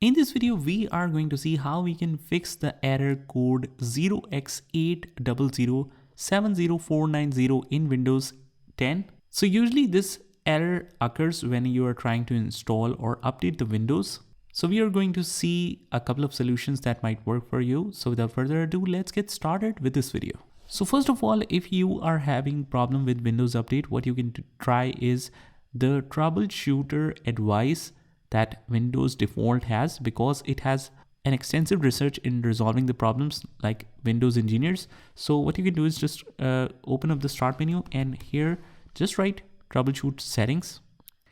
In this video, we are going to see how we can fix the error code 0x80070490 in Windows 10. So usually this error occurs when you are trying to install or update the Windows. So we are going to see a couple of solutions that might work for you. So without further ado, let's get started with this video. So first of all, if you are having problem with Windows Update, what you can try is the troubleshooter advice that Windows default has, because it has an extensive research in resolving the problems like Windows engineers. So what you can do is just open up the start menu and here just write troubleshoot settings.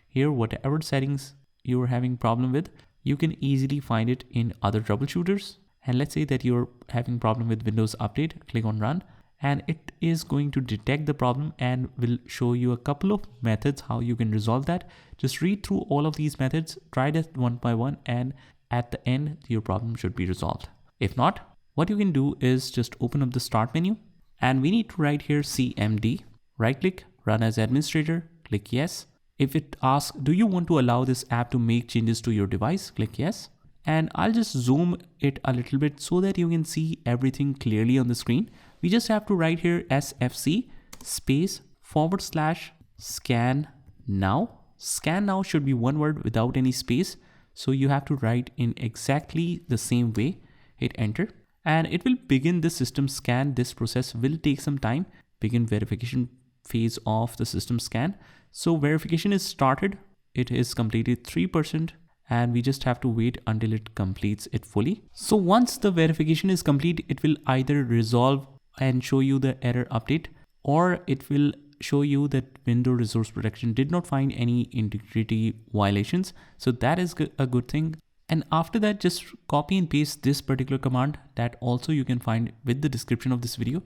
Here, whatever settings you're having problem with, you can easily find it in other troubleshooters. And let's say that you're having problem with Windows Update, click on run, and it is going to detect the problem and will show you a couple of methods how you can resolve that. Just read through all of these methods, try that one by one, and at the end, your problem should be resolved. If not, what you can do is just open up the start menu and we need to write here CMD, right click, run as administrator, click yes. If it asks, do you want to allow this app to make changes to your device? Click yes. And I'll just zoom it a little bit so that you can see everything clearly on the screen. We just have to write here SFC /scan_now. Scan now should be one word without any space. So you have to write in exactly the same way. Hit enter and it will begin the system scan. This process will take some time. Begin verification phase of the system scan. So verification is started. It is completed 3%. And we just have to wait until it completes it fully. So once the verification is complete, it will either resolve and show you the error update, or it will show you that Windows Resource Protection did not find any integrity violations. So that is a good thing. And after that, just copy and paste this particular command that also you can find with the description of this video.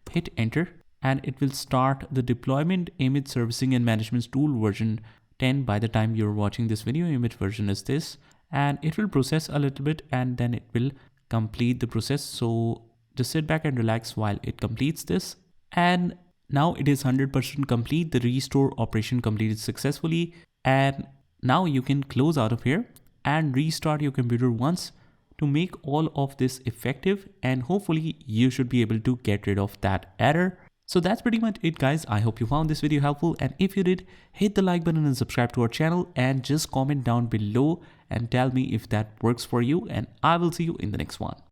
Hit enter and it will start the deployment image servicing and management tool version 10 by the time you're watching this video. Image version is this, and it will process a little bit and then it will complete the process. So just sit back and relax while it completes this. And now it is 100% complete. The restore operation completed successfully. And now you can close out of here and restart your computer once to make all of this effective. And hopefully you should be able to get rid of that error. So that's pretty much it, guys. I hope you found this video helpful, and if you did, hit the like button and subscribe to our channel and just comment down below and tell me if that works for you, and I will see you in the next one.